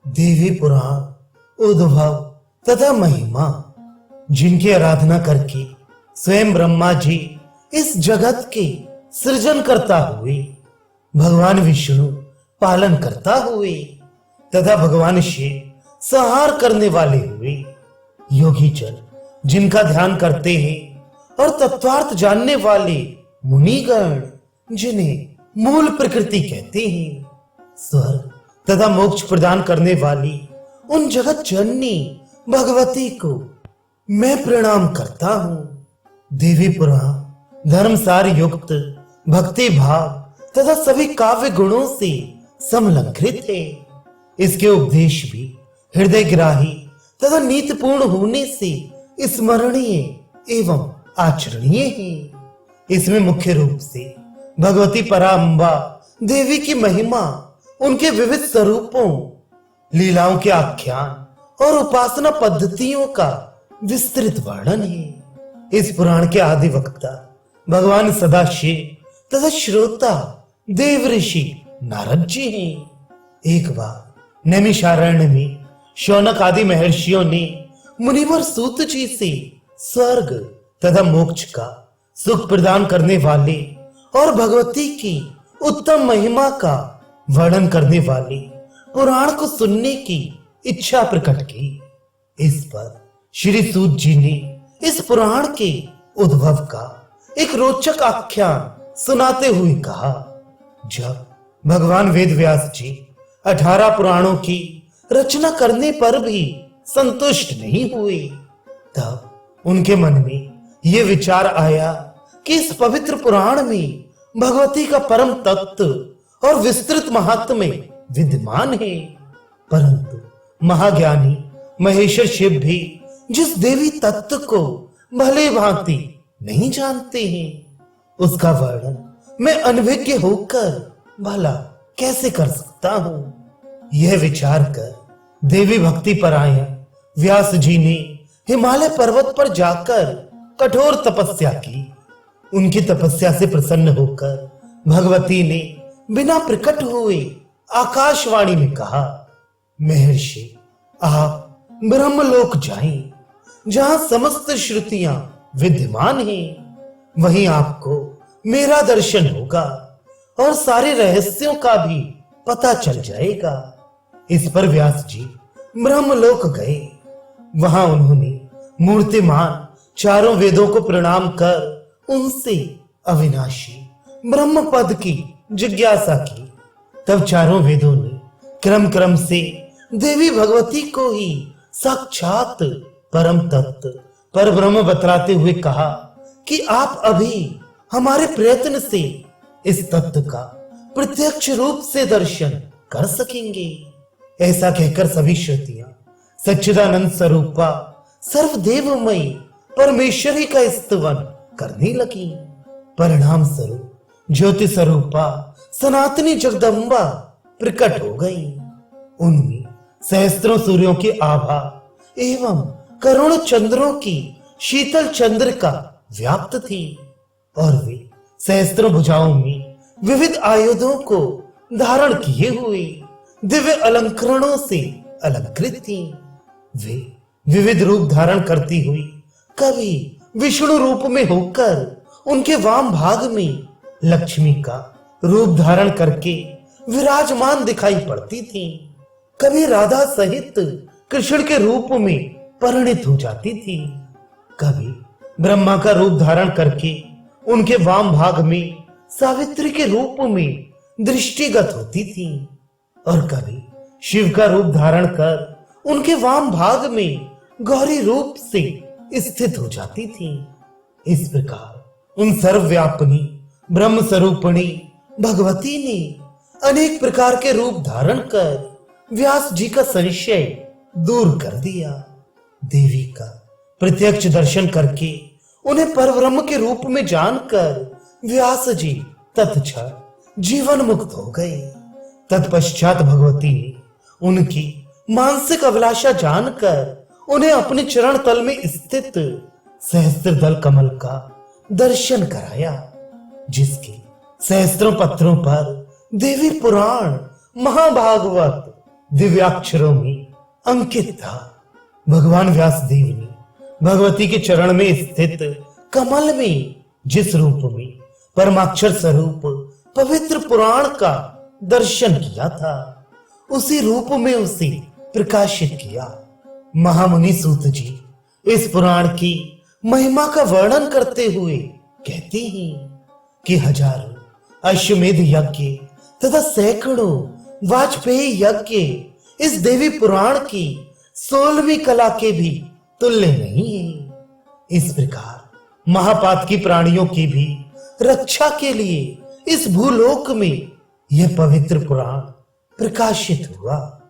देवी पुराण उद्भव तथा महिमा, जिनकी आराधना करके स्वयं ब्रह्मा जी इस जगत के सृजन करता हुए, भगवान विष्णु पालन करता हुए तथा भगवान शिव संहार करने वाले हुए, योगी जन जिनका ध्यान करते हैं और तत्वार्थ जानने वाले मुनिगण, जिन्हें मूल प्रकृति कहते हैं, स्वर्ग तथा मोक्ष प्रदान करने वाली उन जगत जननी भगवती को मैं प्रणाम करता हूँ। देवी पुराण धर्मसार युक्त भक्ति भाव तथा सभी काव्य गुणों से समलंकृत है। इसके उपदेश भी हृदय ग्राही तथा नीतिपूर्ण होने से स्मरणीय एवं आचरणीय है। इसमें मुख्य रूप से भगवती पराम्बा देवी की महिमा, उनके विविध स्वरूपों, लीलाओं के आख्यान और उपासना पद्धतियों का विस्तृत वर्णन है। इस पुराण के आदि वक्ता भगवान सदाशिव तथा श्रोता देव ऋषि नारद जी हैं। एक बार नैमिषारण्य में शौनक आदि महर्षियों ने मुनिवर सूत जी से स्वर्ग तथा मोक्ष का सुख प्रदान करने वाले और भगवती की उत्तम महिमा का वर्णन करने वाले पुराण को सुनने की इच्छा प्रकट की। इस पर श्री सूत जी ने इस पुराण के उद्भव का एक रोचक आख्यान सुनाते हुए कहा। जब भगवान वेद व्यास जी 18 पुराणों की रचना करने पर भी संतुष्ट नहीं हुए, तब उनके मन में यह विचार आया कि इस पवित्र पुराण में भगवती का परम तत्व और विस्तृत महात्म्य विद्यमान है, परंतु महाज्ञानी महेश्वर शिव भी जिस देवी तत्व को भले भांति नहीं जानते हैं, उसका वर्णन मैं अनभिज्ञ होकर भला कैसे कर सकता हूँ। यह विचार कर देवी भक्ति परायण व्यास जी ने हिमालय पर्वत पर जाकर कठोर तपस्या की। उनकी तपस्या से प्रसन्न होकर भगवती ने बिना प्रकट हुए आकाशवाणी में कहा, महर्षि आप ब्रह्मलोक जाएं, जहां समस्त श्रुतियां विद्यमान हैं। वहीं आपको मेरा दर्शन होगा और सारे रहस्यों का भी पता चल जाएगा। इस पर व्यास जी ब्रह्मलोक गए। वहां उन्होंने मूर्तिमान चारों वेदों को प्रणाम कर उनसे अविनाशी ब्रह्म पद की जिज्ञासा की। तब चारों वेदों ने क्रम क्रम से देवी भगवती को ही साक्षात परम तत्व पर ब्रह्म बतलाते हुए कहा कि आप अभी हमारे प्रयत्न से इस तत्व का प्रत्यक्ष रूप से दर्शन कर सकेंगे। ऐसा कहकर सभी श्रुतियां सच्चिदानंद स्वरूपा सर्वदेवमयी परमेश्वरी का स्तवन करने लगी। परिणाम स्वरूप ज्योति स्वरूपा सनातनी जगदम्बा प्रकट हो गई। उनमें सहस्त्रों सूर्यों की आभा एवं करोड़ों चंद्रों की शीतल चंद्रिका व्याप्त थी और वे सहस्त्रों भुजाओं में विविध आयुधों को धारण किए हुए दिव्य अलंकरणों से अलंकृत थी। वे विविध रूप धारण करती हुई कभी विष्णु रूप में होकर उनके वाम भाग में लक्ष्मी का रूप धारण करके विराजमान दिखाई पड़ती थी, कभी राधा सहित कृष्ण के रूप में परिणित हो जाती थी, कभी ब्रह्मा का रूप धारण करके उनके वाम भाग में सावित्री के रूप में दृष्टिगत होती थी और कभी शिव का रूप धारण कर उनके वाम भाग में गौरी रूप से स्थित हो जाती थी। इस प्रकार उन सर्वव्यापिनी ब्रह्म स्वरूपिणी भगवती ने अनेक प्रकार के रूप धारण कर व्यास जी का संशय दूर कर दिया। देवी का प्रत्यक्ष दर्शन करके उन्हें परब्रह्म के रूप में जानकर व्यास जी तत्क्षण जीवन मुक्त हो गए। तत्पश्चात भगवती ने उनकी मानसिक अभिलाषा जानकर उन्हें अपने चरण तल में स्थित सहस्त्रदल कमल का दर्शन कराया, जिसके सहस्त्रों पत्रों पर देवी पुराण महाभागवत दिव्याक्षरों में अंकित था। भगवान व्यासदेव ने भगवती के चरण में स्थित कमल में जिस रूप में परमाक्षर स्वरूप पवित्र पुराण का दर्शन किया था, उसी रूप में उसे प्रकाशित किया। महामुनि सूत जी इस पुराण की महिमा का वर्णन करते हुए कहते हैं कि हजारों अश्वमेध यज्ञ तथा सैकड़ों वाजपेयी यज्ञ इस देवी पुराण की 16वीं कला के भी तुल्य नहीं है। इस प्रकार महापातकी प्राणियों की भी रक्षा के लिए इस भूलोक में यह पवित्र पुराण प्रकाशित हुआ।